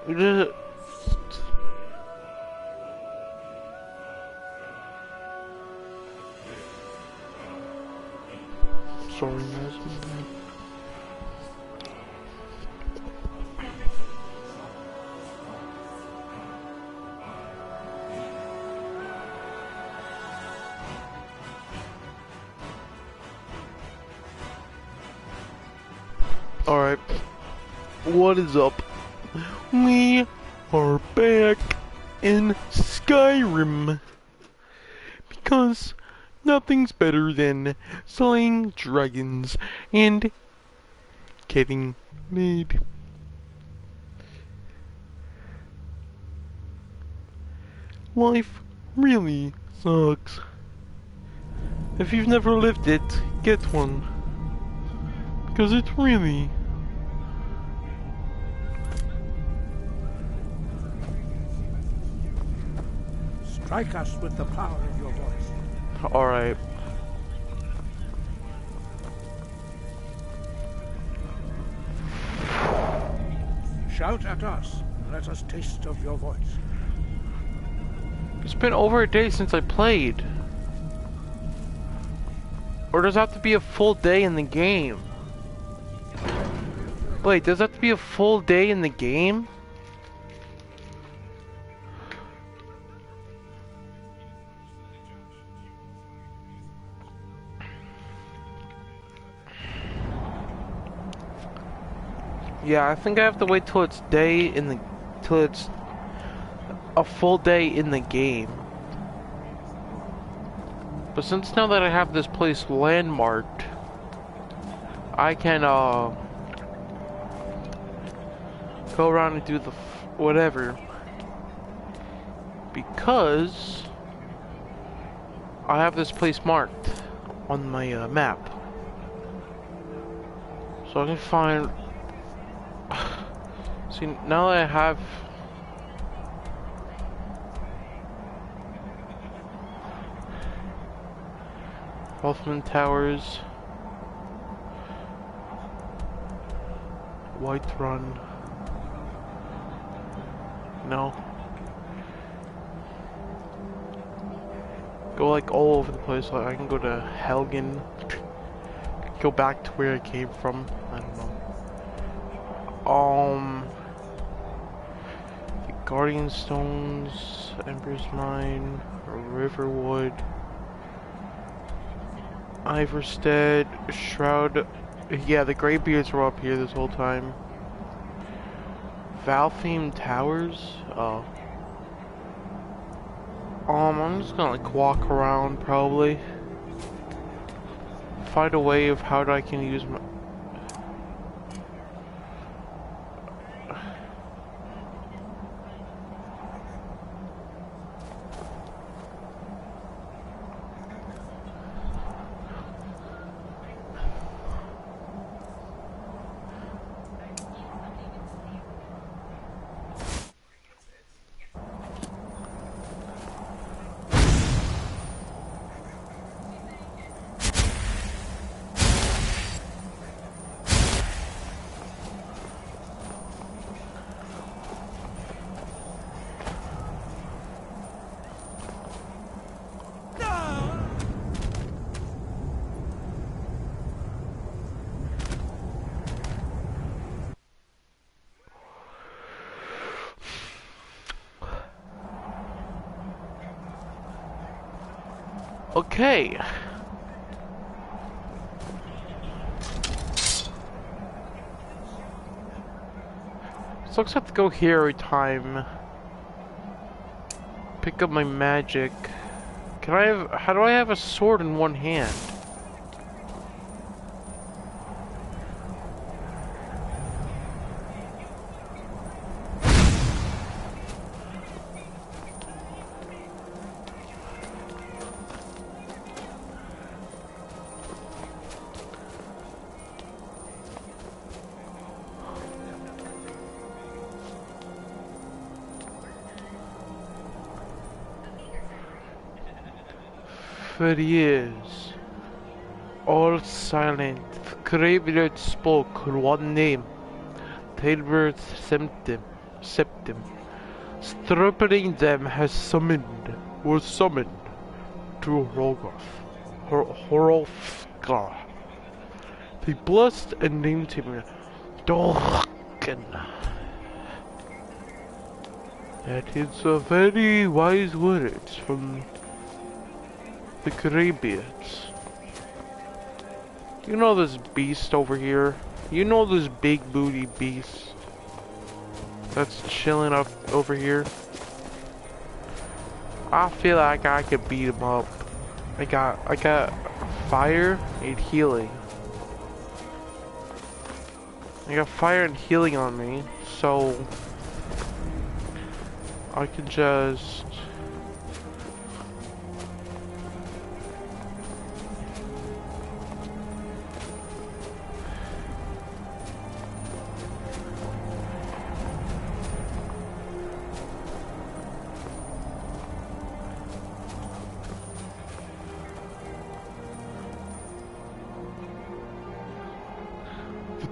Just... Sorry, guys. Alright. What is up? We are back in Skyrim. Because nothing's better than slaying dragons and getting laid. Life really sucks. If you've never lived it, get one. Because it's really... Strike us with the power of your voice. Alright. Shout at us. Let us taste of your voice. It's been over a day since I played. Or does it have to be a full day in the game? Wait, does it have to be a full day in the game? Yeah, I think I have to wait till it's till it's a full day in the game. But since now that I have this place landmarked, I can go around and do the whatever, because I have this place marked on my map, so I can find. See, now that I have Wolfman Towers, White Run. No. Go like all over the place. Like I can go to Helgen. Go back to where I came from. I don't know. The Guardian Stones, Ember's Mine, Riverwood, Iverstead, Shroud. Yeah, the Greybeards were up here this whole time. Valfame Towers? Oh. I'm just gonna like walk around probably. Find a way of how I can use my... Okay. So looks like I have to go here every time. Pick up my magic. Can I have... How do I have a sword in one hand? For years, all silent, the graveyard spoke one name, Tailbird Symptom. septum. Strengthening them was summoned to Horolfgar. They blessed and named him Dorken. That is a very wise words from the Greybeards. You know this beast over here? You know this big booty beast that's chilling up over here? I feel like I could beat him up. I got fire and healing. I got fire and healing on me, so I can just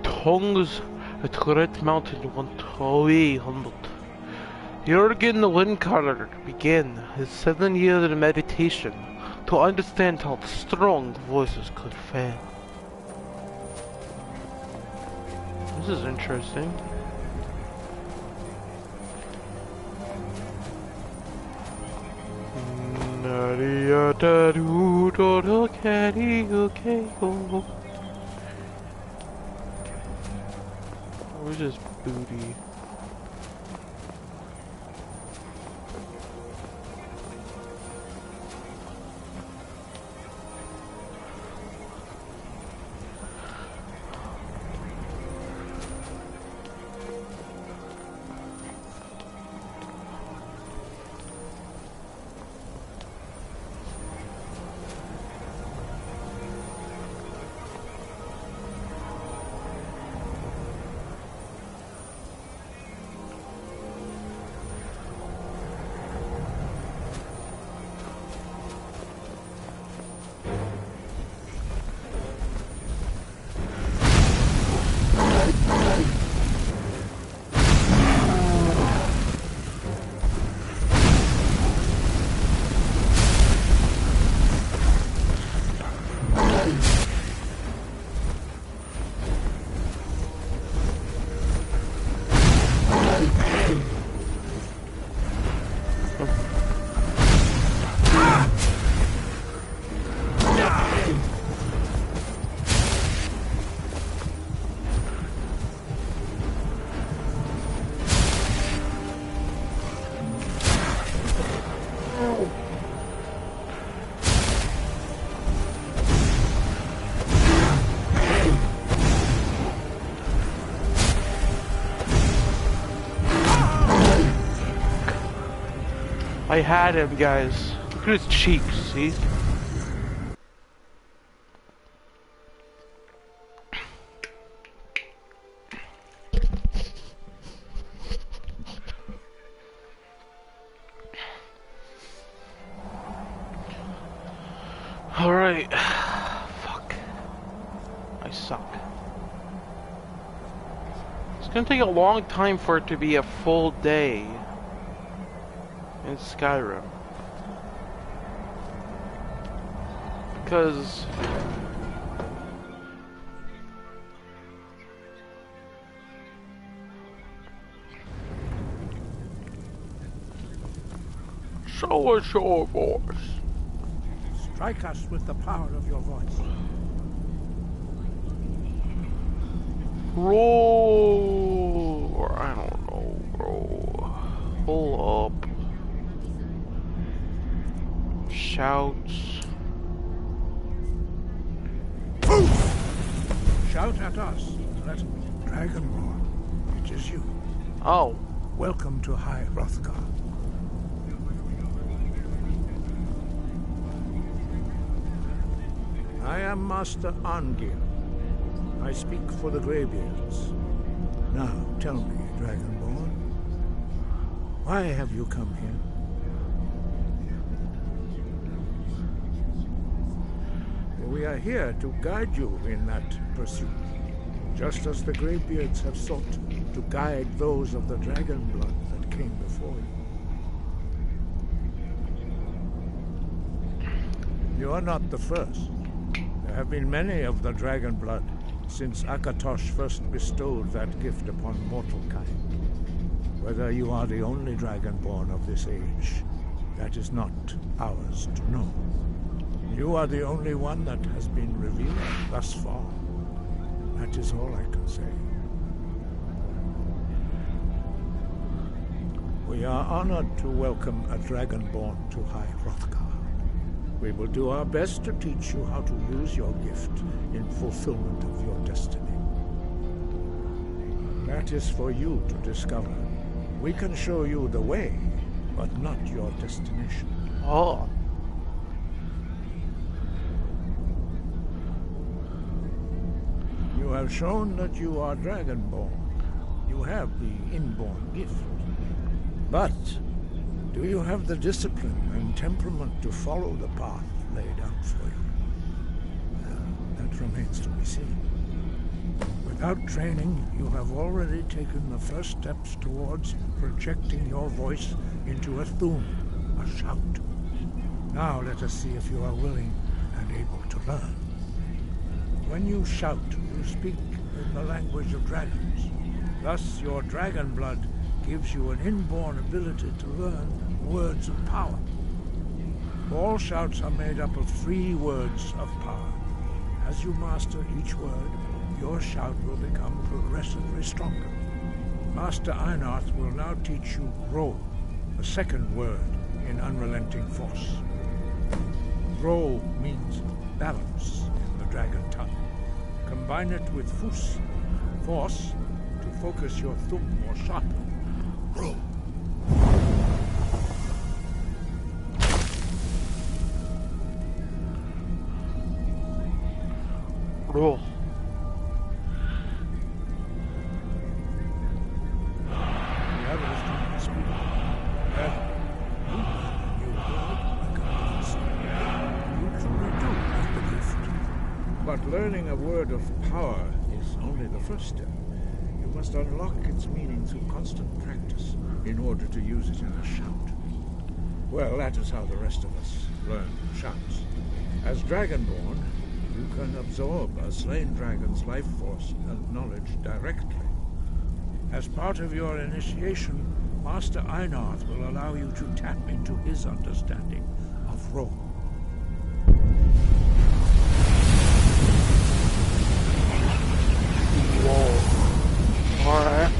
tongues at Great Mountain went away humbled. Jurgen the Windcaller began his 7 years of meditation to understand how strong voices could fail. This is interesting. Where's this booty? I had him, guys. Look at his cheeks, see? Alright. Fuck. I suck. It's gonna take a long time for it to be a full day in Skyrim, because show us your voice. Strike us with the power of your voice. Roar! I don't know, bro. Pull up. Shouts. Shout at us. Let Dragonborn. It is you. Oh. Welcome to High Hrothgar. I am Master Arngir. I speak for the Greybeards. Now, tell me, Dragonborn, why have you come here? We are here to guide you in that pursuit, just as the Greybeards have sought to guide those of the dragon blood that came before you. You are not the first. There have been many of the dragon blood since Akatosh first bestowed that gift upon mortal kind. Whether you are the only dragonborn of this age, that is not ours to know. You are the only one that has been revealed thus far. That is all I can say. We are honored to welcome a dragonborn to High Hrothgar. We will do our best to teach you how to use your gift in fulfillment of your destiny. That is for you to discover. We can show you the way, but not your destination. Oh. You have shown that you are dragonborn. You have the inborn gift. But do you have the discipline and temperament to follow the path laid out for you? That remains to be seen. Without training, you have already taken the first steps towards projecting your voice into a thum, a shout. Now let us see if you are willing and able to learn. When you shout, you speak in the language of dragons. Thus, your dragon blood gives you an inborn ability to learn words of power. All shouts are made up of 3 words of power. As you master each word, your shout will become progressively stronger. Master Einarth will now teach you Ro, the second word in Unrelenting Force. Ro means balance in the dragon tongue. Combine it with Fus, force, to focus your thumb more sharply. Ro. Ro. The others do not speak. You learn a new word like a prophecy. You truly do have the gift. But learning a word of power is only the first step. You must unlock its meaning through constant practice in order to use it in a shout. Well, that is how the rest of us learn shouts. As Dragonborn, you can absorb a slain dragon's life force and knowledge directly. As part of your initiation, Master Einarth will allow you to tap into his understanding of Ro. Whoa. Alright.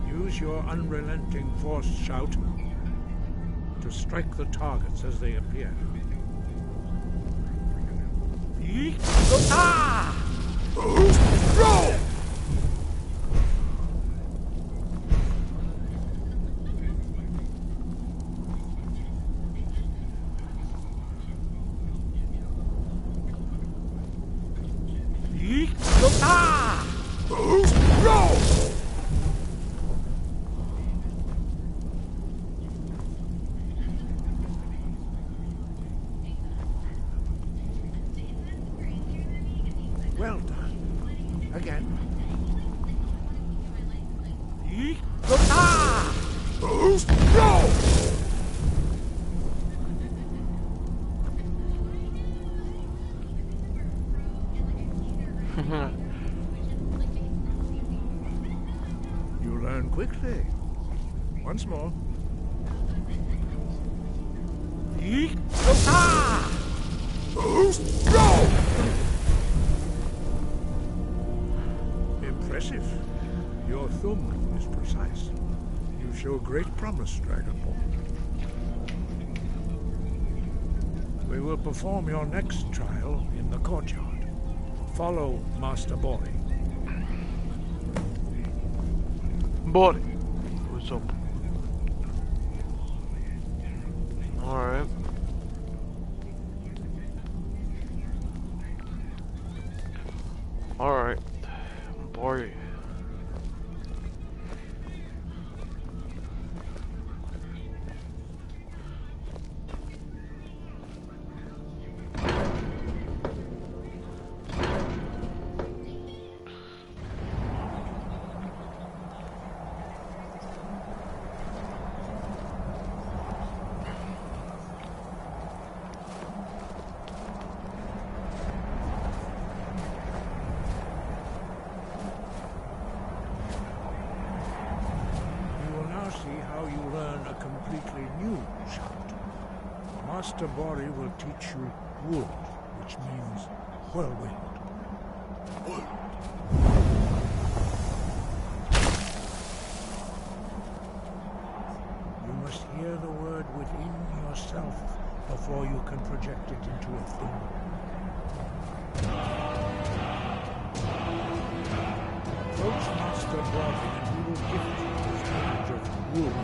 Use your unrelenting force shout to strike the targets as they appear. Roll! Roll! Well done. Again. Roll! You learn quickly. Once more. Roll! Impressive. Your thumb is precise. You show great promise, Dragonborn. We will perform your next trial in the courtyard. Follow Master Bori. Bori. What's up? Alright. Alright. Bori. now see how you learn a completely new shout. Master Bori will teach you wood, which means whirlwind. You must hear the word within yourself before you can project it into a thing. Approach Master Bori and he will gift you his knowledge of wood.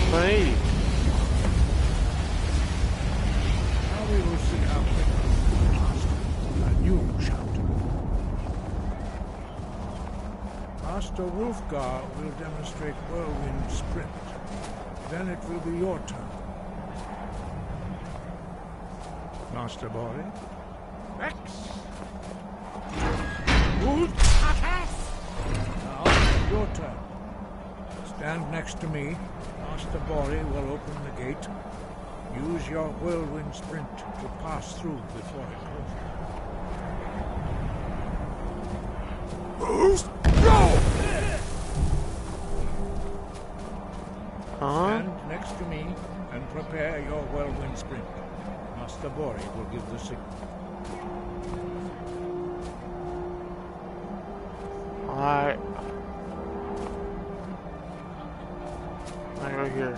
Hey. Now we will see how quickly you master a new shout. Master Wolfgar will demonstrate whirlwind sprint. Then it will be your turn. Master Bori. X. Wood. Now, your turn. Stand next to me. Master Bori will open the gate. Use your whirlwind sprint to pass through before it closes. Go! Stand next to me and prepare your whirlwind sprint. Master Bori will give the signal. Alright. I go here.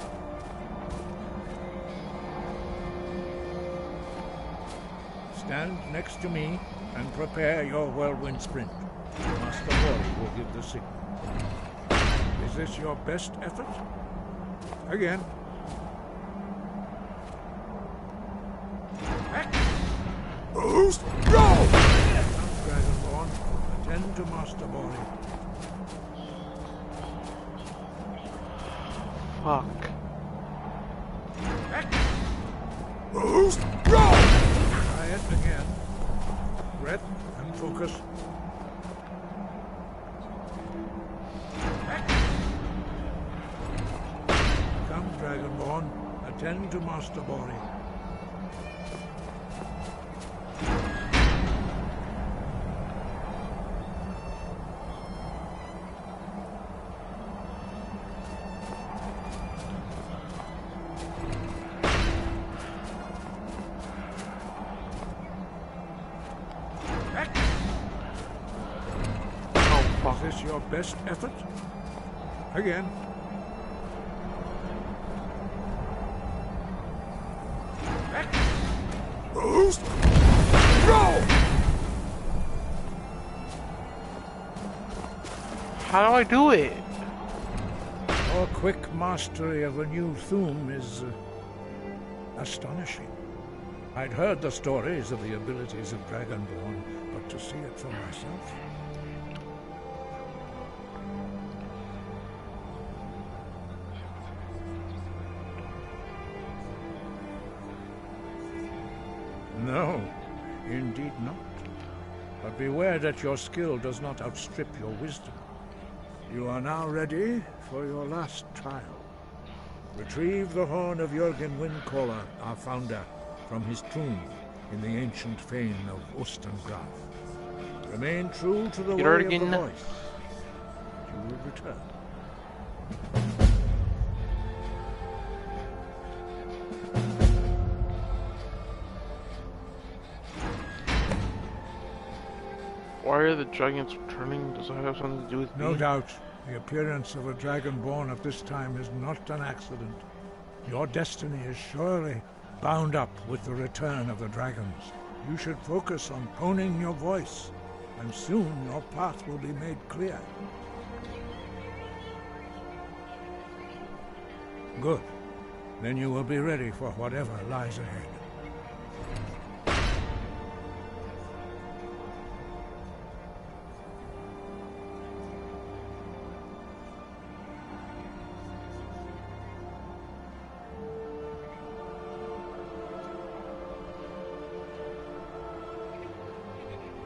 Stand next to me and prepare your whirlwind sprint. Master Bori will give the signal. Is this your best effort? Again. Go! Dragonborn, attend to Master Bori. Fuck. Try it again. Breath and focus. Come, Dragonborn. Attend to Master Bori. Is this your best effort? Again. How do I do it? Your quick mastery of a new thum is astonishing. I'd heard the stories of the abilities of Dragonborn, but to see it for myself... No, indeed not. But beware that your skill does not outstrip your wisdom. You are now ready for your last trial. Retrieve the horn of Jürgen Windcaller, our founder, from his tomb in the ancient fane of Ostengraf. Remain true to the way of the voice. You will return. Why are the dragons returning? Does that have something to do with me? No doubt. The appearance of a dragonborn at this time is not an accident. Your destiny is surely bound up with the return of the dragons. You should focus on honing your voice, and soon your path will be made clear. Good. Then you will be ready for whatever lies ahead.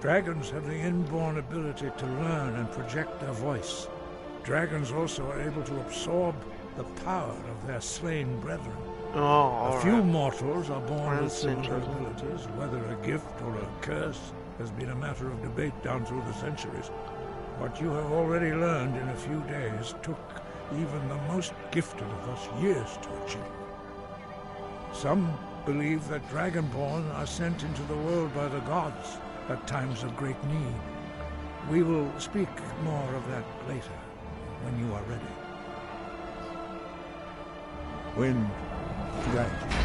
Dragons have the inborn ability to learn and project their voice. Dragons also are able to absorb the power of their slain brethren. Oh, A few alright. mortals are born with That's similar interesting. abilities. Whether a gift or a curse has been a matter of debate down through the centuries. What you have already learned in a few days took even the most gifted of us years to achieve. Some believe that Dragonborn are sent into the world by the gods at times of great need. We will speak more of that later, when you are ready. Wind, guide you.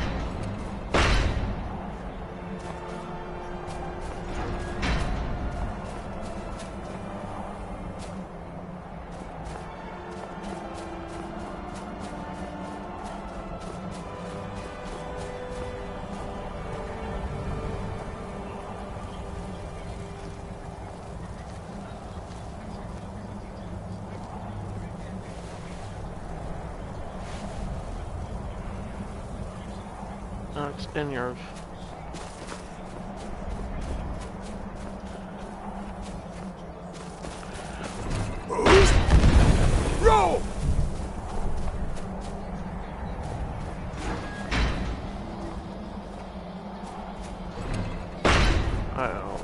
It's in yours. Roll! I don't know.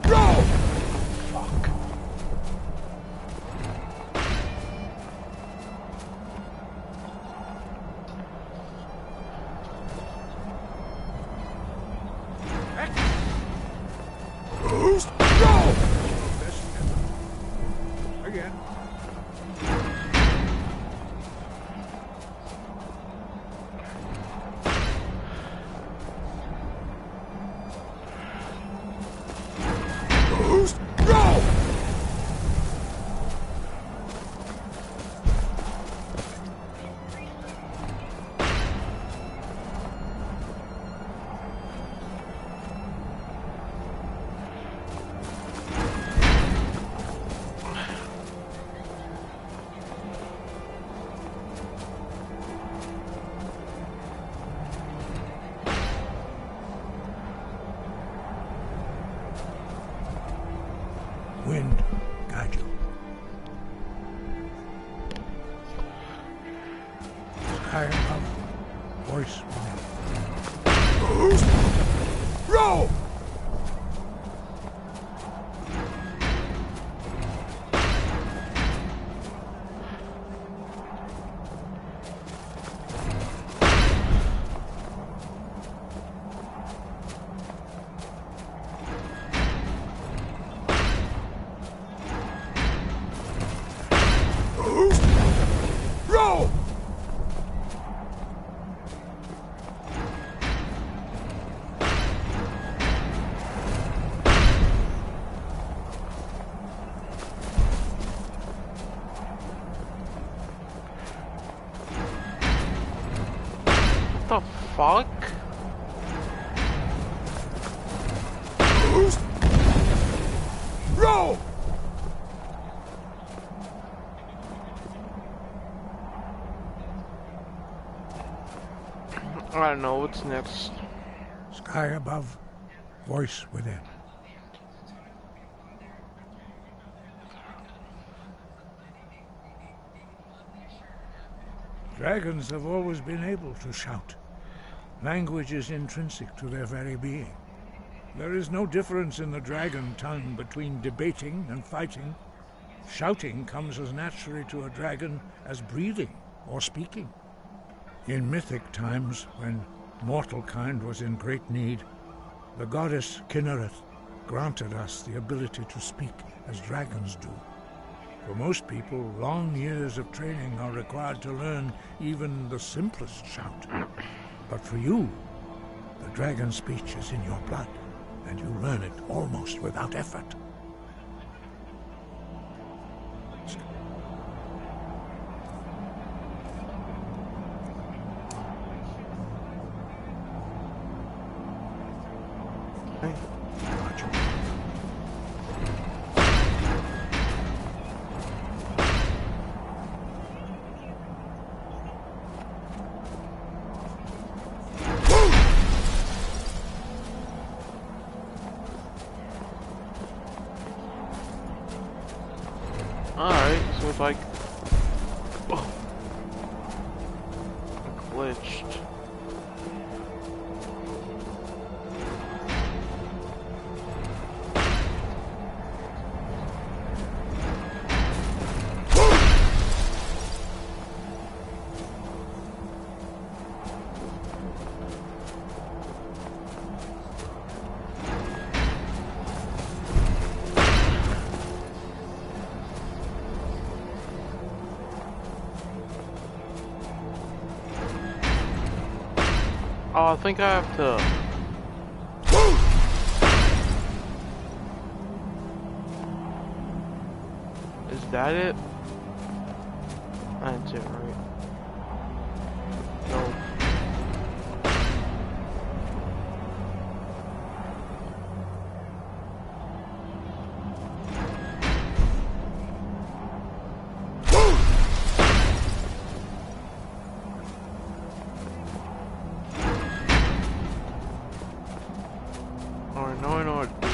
Roll! Fuck. Boost! Roll! Again. Boost! Roll! Wind, guide you. Sky above, voice within. Boost! Roll! Boost! Roll! What the fuck? Boost! Roll! I don't know, what's next? Sky above, voice within. Dragons have always been able to shout. Language is intrinsic to their very being. There is no difference in the dragon tongue between debating and fighting. Shouting comes as naturally to a dragon as breathing or speaking. In mythic times, when mortal kind was in great need, the goddess Kinnereth granted us the ability to speak as dragons do. For most people, long years of training are required to learn even the simplest shout. But for you, the dragon speech is in your blood, and you learn it almost without effort. Hey. Roger. was like, oh, glitched. Oh, I think I have to. Is that it? That's it, right? No. Alright, now I know how to do it.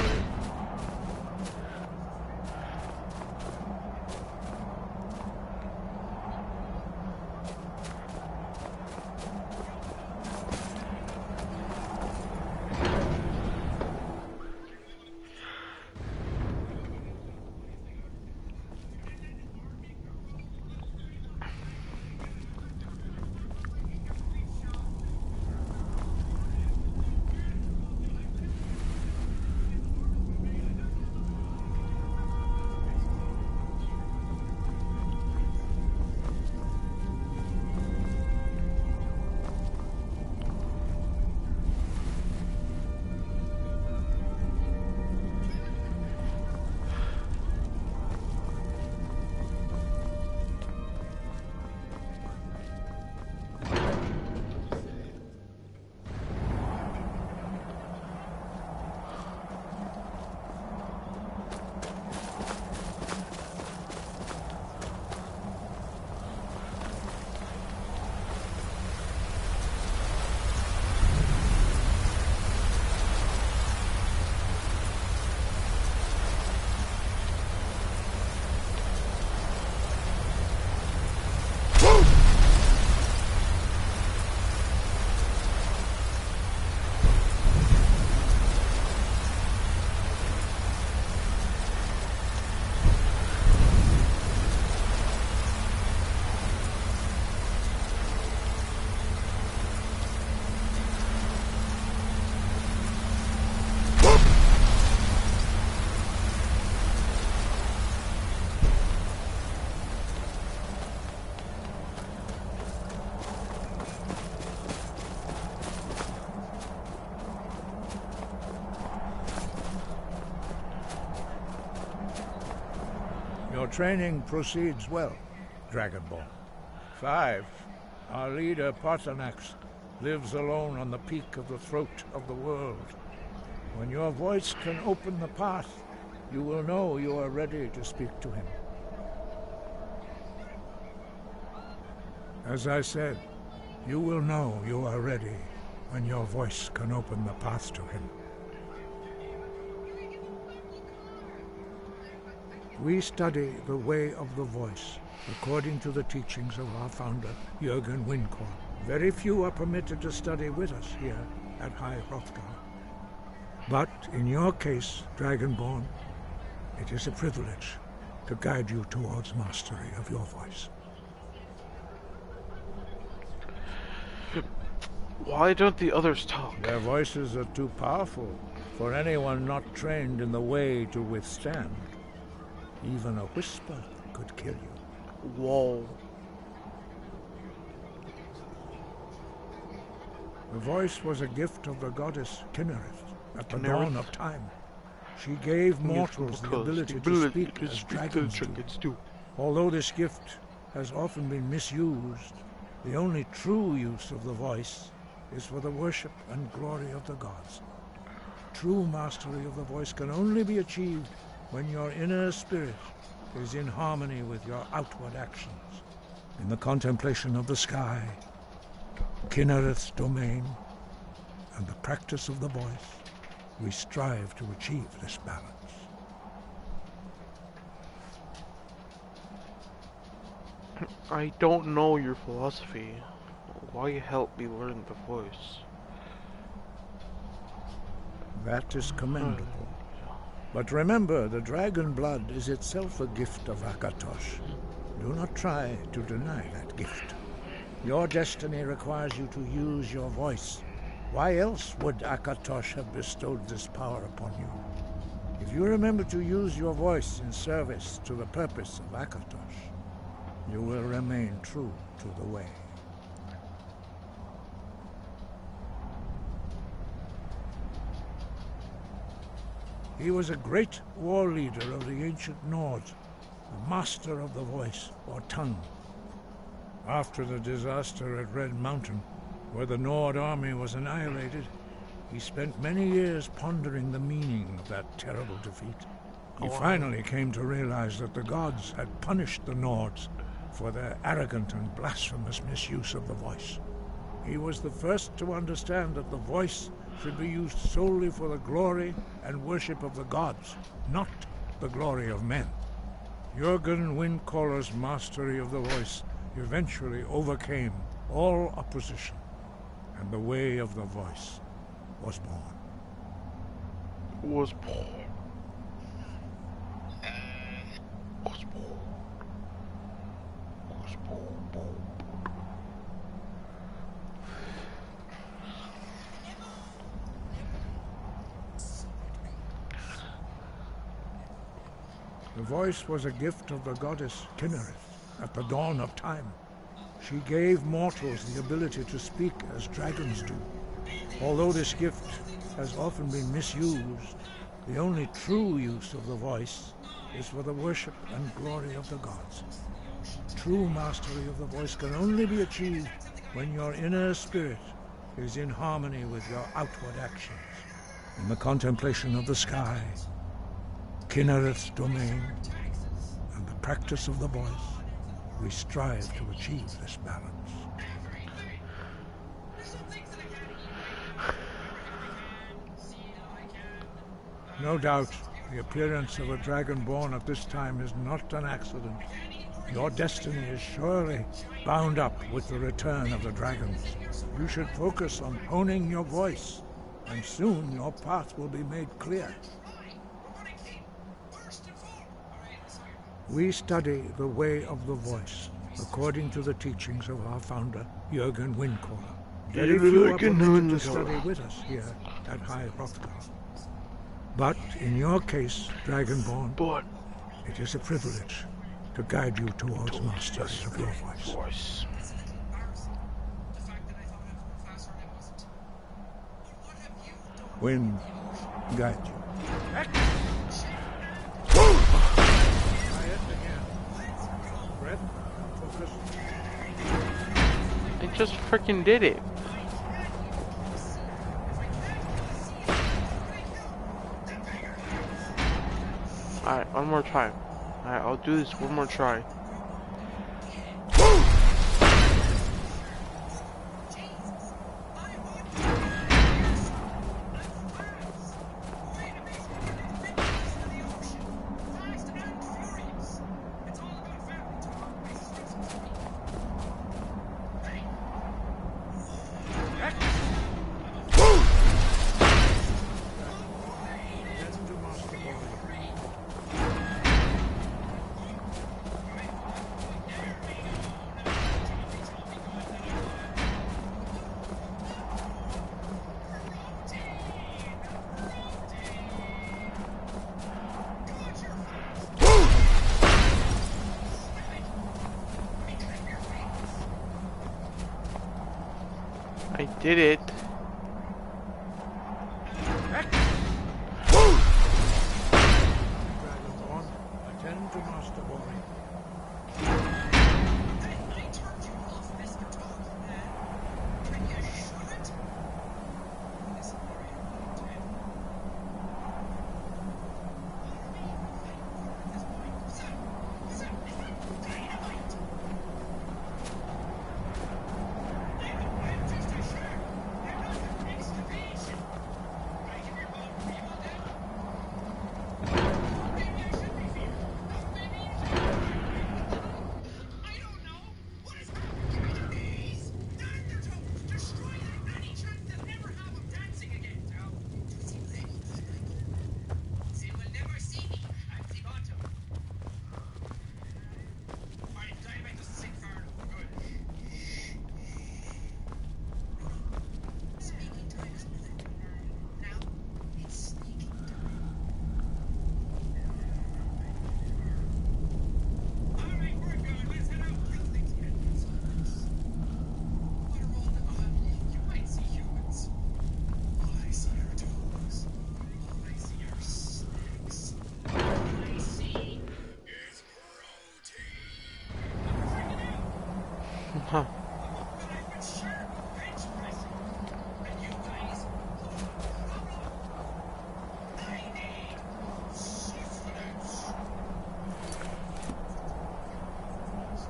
Your training proceeds well, Dragonborn. 5. Our leader, Partanax, lives alone on the peak of the throat of the world. When your voice can open the path, you will know you are ready to speak to him. As I said, you will know you are ready when your voice can open the path to him. We study the way of the voice, according to the teachings of our founder, Jürgen Windkorn. Very few are permitted to study with us here at High Hrothgar. But in your case, Dragonborn, it is a privilege to guide you towards mastery of your voice. Why don't the others talk? Their voices are too powerful for anyone not trained in the way to withstand. Even a whisper could kill you. Whoa. The voice was a gift of the goddess Kinnereth at the dawn of time. She gave mortals the ability to speak as dragons do. Although this gift has often been misused, the only true use of the voice is for the worship and glory of the gods. True mastery of the voice can only be achieved when your inner spirit is in harmony with your outward actions. In the contemplation of the sky, Kinnereth's domain, and the practice of the voice, we strive to achieve this balance. I don't know your philosophy. Why help me learn the voice? That is commendable. But remember, the dragon blood is itself a gift of Akatosh. Do not try to deny that gift. Your destiny requires you to use your voice. Why else would Akatosh have bestowed this power upon you? If you remember to use your voice in service to the purpose of Akatosh, you will remain true to the way. He was a great war leader of the ancient Nords, a master of the voice, or tongue. After the disaster at Red Mountain, where the Nord army was annihilated, he spent many years pondering the meaning of that terrible defeat. He finally came to realize that the gods had punished the Nords for their arrogant and blasphemous misuse of the voice. He was the first to understand that the voice should be used solely for the glory and worship of the gods, not the glory of men. Jürgen Windcaller's mastery of the voice eventually overcame all opposition, and the way of the voice was born. Was born. Was born. Was born. The voice was a gift of the goddess Kinnereth at the dawn of time. She gave mortals the ability to speak as dragons do. Although this gift has often been misused, the only true use of the voice is for the worship and glory of the gods. True mastery of the voice can only be achieved when your inner spirit is in harmony with your outward actions. In the contemplation of the sky, Kinnereth's domain, and the practice of the voice, we strive to achieve this balance. No doubt, the appearance of a dragonborn at this time is not an accident. Your destiny is surely bound up with the return of the dragons. You should focus on honing your voice, and soon your path will be made clear. We study the way of the voice, according to the teachings of our founder, Jürgen Windcaller. Very few are permitted to study with us here at High Hrothgar. But in your case, Dragonborn, it is a privilege to guide you towards mastery of your voice. Wind, guide you. I just freaking did it. Alright, one more time. Alright, I'll do this one more try. I did it. Dragonborn, attend to Master Boy.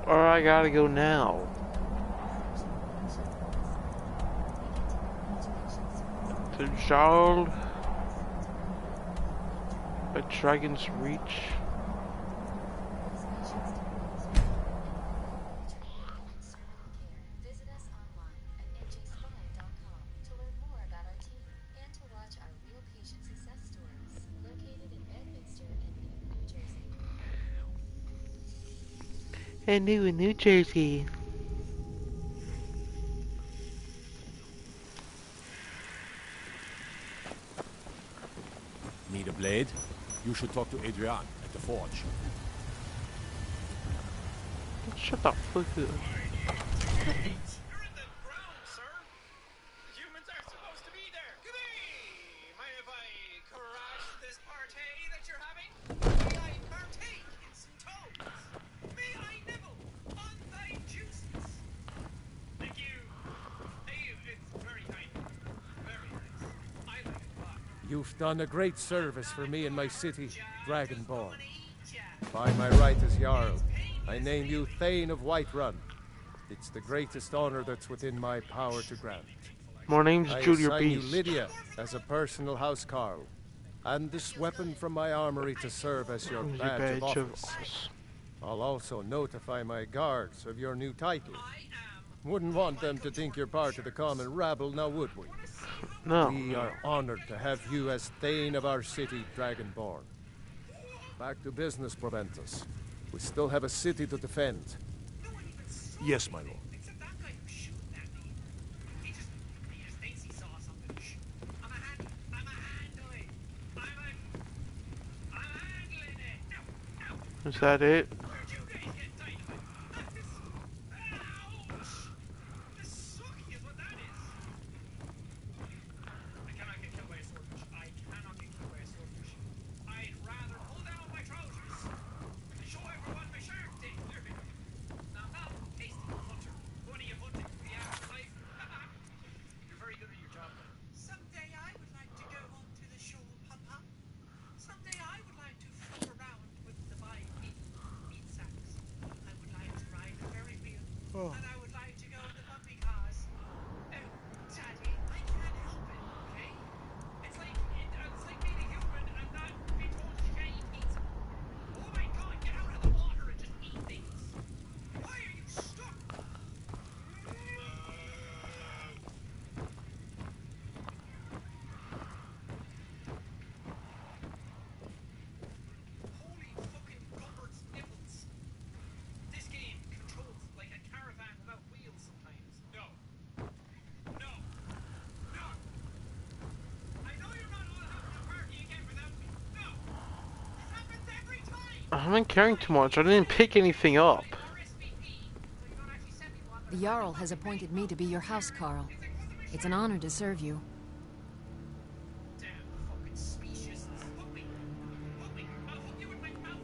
Or I gotta go now. To Jarl. A Dragon's Reach. Visit us online at njspy.com to learn more about our team and to watch our real patient success stories located in Btur and New Jersey. And New Jersey. Need a blade? You should talk to Adrian at the forge. Shut the fuck up. You're in the ground, sir. Humans are supposed to be there. Come here. Mind if I crash this party that you're having? May I partake in some toads? May I nibble on thy juices? Thank you. It's very kind. Very nice. I like it a lot. You've done a great service for me and my city, Dragonborn. By my right as Jarl, I name you Thane of Whiterun. It's the greatest honor that's within my power to grant. My name's I Junior assign you Beast. Lydia as a personal housecarl, and this weapon from my armory to serve as your Who's badge of office. I'll also notify my guards of your new title. Wouldn't want them to think you're part of the common rabble, now would we? No. We are honored to have you as Thane of our city, Dragonborn. Back to business, Proventus. We still have a city to defend. Yes, my lord. Except that guy who's shooting at me. He just thinks he saw something. I'm a handling. I'm handling it. Ow. Is that it? Where'd you guys get dynamite? Ouch. The sucky is what that is. I cannot get killed by a swordfish. I'd rather pull down my trousers and show everyone my shark teeth. There we go. Now, tasty hunter. What are you hunting for the afterlife? You're very good at your job. Someday I would like to go onto the shore, Papa. Someday I would like to fool around with the meat sacks. I would like to ride the Ferry wheel. And I would like to go in the bumpy cars. Oh, Daddy, I can't help it, okay? It's like being a human and not being told you can't eat pizza. Oh my God, get out of the water and just eat things. Why are you stuck? Holy fucking Gumbert's nipples. This game controls like a caravan without wheels sometimes. No. No. No. I know you're not all having a party again without me. No. This happens every time. I haven't caring too much. I didn't pick anything up. RSVP. Well, you don't actually send me one. The Jarl has appointed me to be your housecarl. It's an honor to serve you. Damn fucking specious. Hook me. Hook me. I'll hook you in my mouth.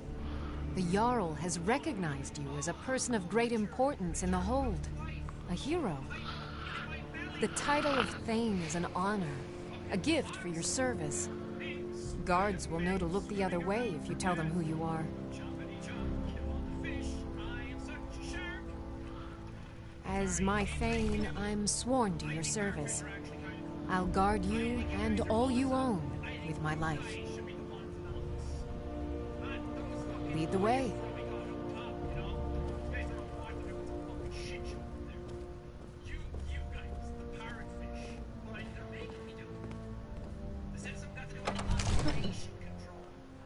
The Jarl has recognized you as a person of great importance in the hold. A hero. The title of Thane is an honor, a gift for your service. Guards will know to look the other way if you tell them who you are. Chompity chomp. Kill all the fish. I am such a shark. As my Thane, I'm sworn to your service. I'll guard you and all you own with my life. Lead the way. You guys, the parrotfish. Why they're making me do it. They said something got to do with population control.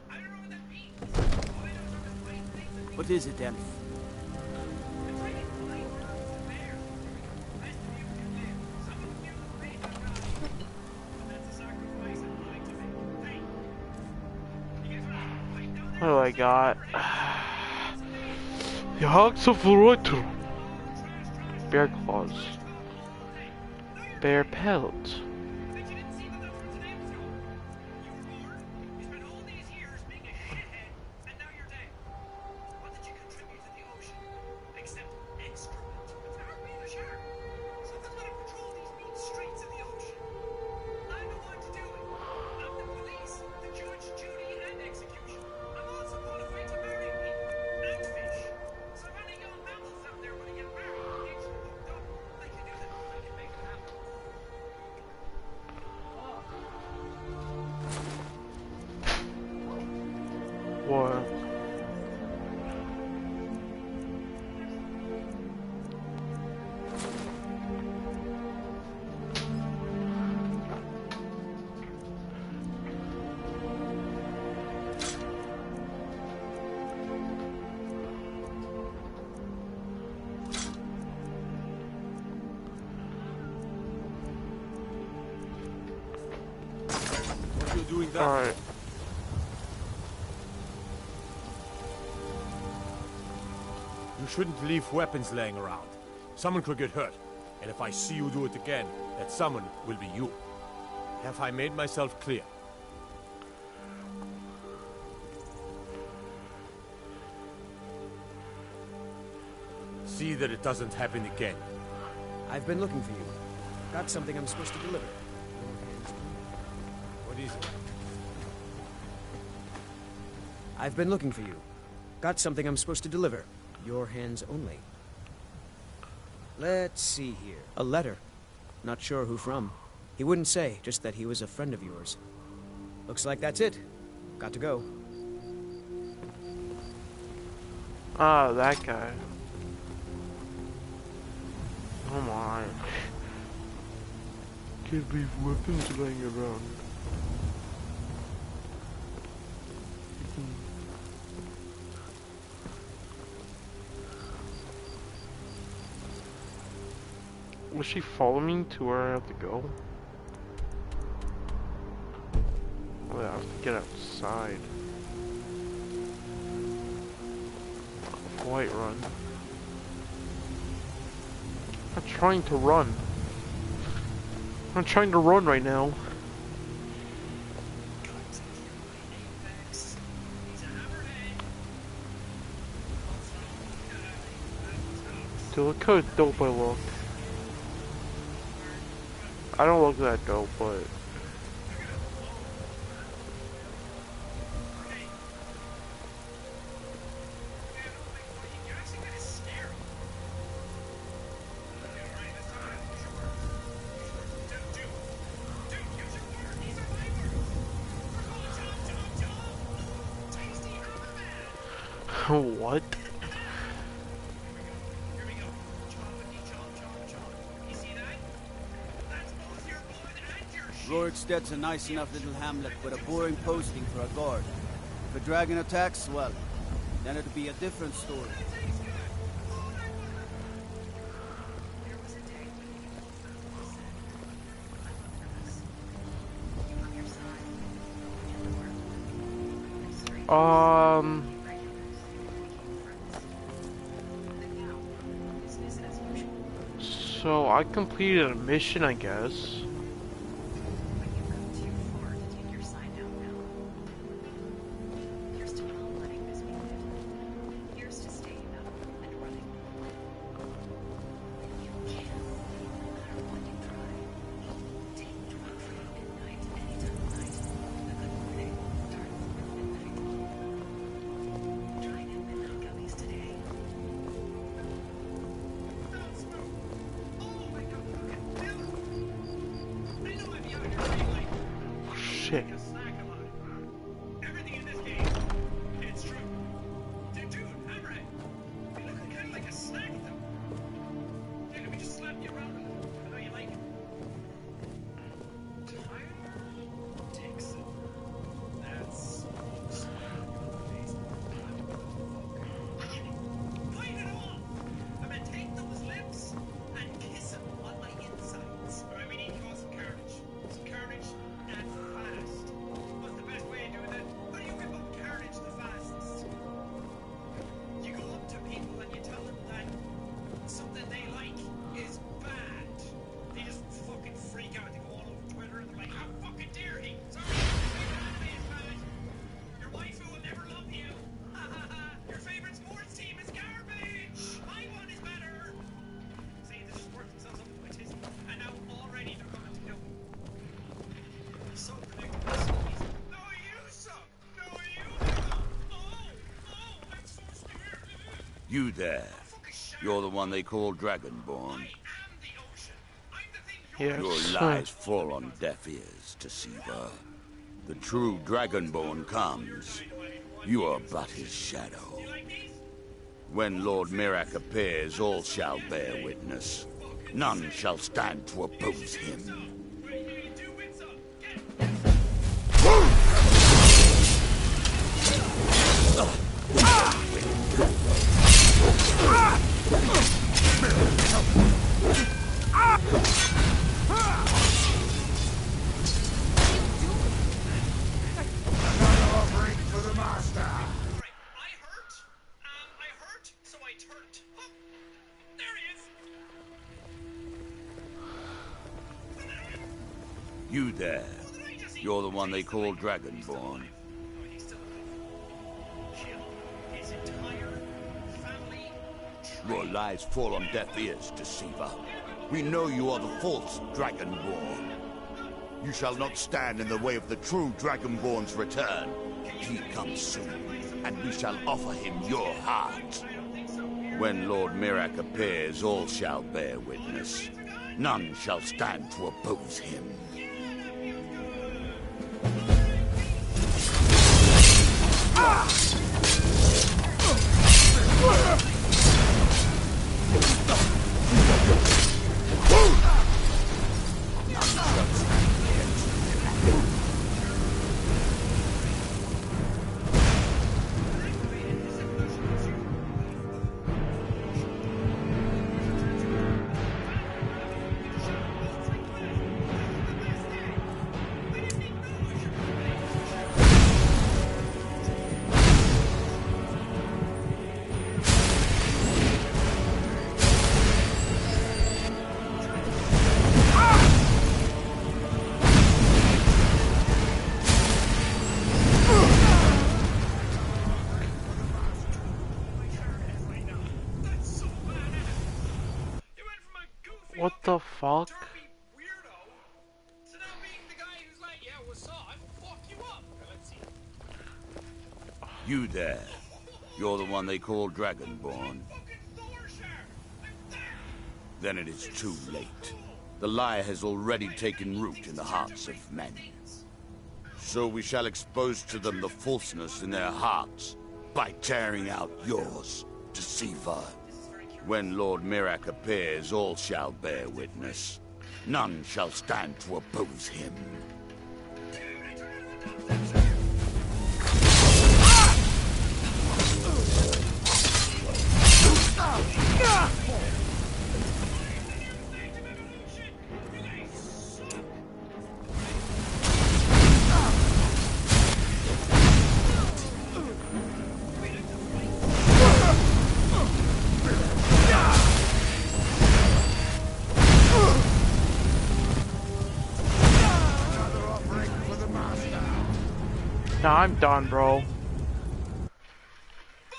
I don't know what that means. All I know is I'm just putting things that What is it then? it's like it's like birds and bears. The rest of you can live. Some of you may have died. But that's a sacrifice I'm willing to make. Hey. You guys want to fight down there? What do I got? The Hawks of Rotor. Bear claws. Bear pelt. Bet you didn't see what those were today was going. You were born, you spent all these years being a shithead, and now you're dead. What did you contribute to the ocean? Except excrement. It's not being a shark. Someone's gonna patrol these mean streets of the ocean. I'm the one to do it. I'm the police, the judge, jury, and execution. I'm also qualified to marry people and fish. So running on mammal What? What are you doing there? Alright. You shouldn't leave weapons laying around. Someone could get hurt. And if I see you do it again, that someone will be you. Have I made myself clear? See that it doesn't happen again. I've been looking for you. Got something I'm supposed to deliver. What is it? I've been looking for you. Got something I'm supposed to deliver. Your hands only. Let's see here. A letter. Not sure who from. He wouldn't say, just that he was a friend of yours. Looks like that's it. Got to go. Ah, that guy. Oh my. Can't leave weapons laying around. Will she follow me to where I have to go? Oh, I have to get outside. White run. I'm trying to run. I'm trying to run right now. Dude, look how dope I look. I don't look that dope, but... What? Roriksted's a nice enough little hamlet, but a boring posting for a guard. If a dragon attacks, well, then it'd be a different story. So I completed a mission, I guess. Shit. Everything in this game, it's true. Dude, Hammerhead, you look kind of like a snack, though. Hey, let me just slap you around a little. I know you like it. Dixon. That's... Bite it off! I'm gonna take those lips and kiss them on my insides. Alright, we need to cause some carnage. Some carnage and fast. What's the best way of doing that? How do you whip up carnage the fastest? You go up to people and you tell them that something they like is bad. They just fucking freak out. They go all over Twitter and they're like, how fucking dare he? Sorry, your favorite anime is bad. Your waifu will never love you. Ha ha ha. Your favorite sports team is garbage. My one is better. See, this just works themselves up to a tizzy. And now already they're coming to kill me. So predictable, so easy. No, you suck! No, you suck! Oh, I'm so scared! You there. Fucking shut You're the one they call Dragonborn. I am the ocean. I'm the thing you're... Yes. Your lies fall on deaf ears, Deceiver. The true Dragonborn comes. You are but his shadow. When Lord Mirak appears, all shall bear witness. None shall stand to oppose him. You there. You're the one they call Dragonborn. Your lies fall on deaf ears, deceiver. We know you are the false Dragonborn. You shall not stand in the way of the true Dragonborn's return. He comes soon, and we shall offer him your heart. When Lord Mirak appears, all shall bear witness. None shall stand to oppose him. What the fuck? You there. You're the one they call Dragonborn. Then it is too late. The lie has already taken root in the hearts of men. So we shall expose to them the falseness in their hearts by tearing out yours, deceiver. When Lord Mirak appears, all shall bear witness. None shall stand to oppose him. Nah, I'm done, bro.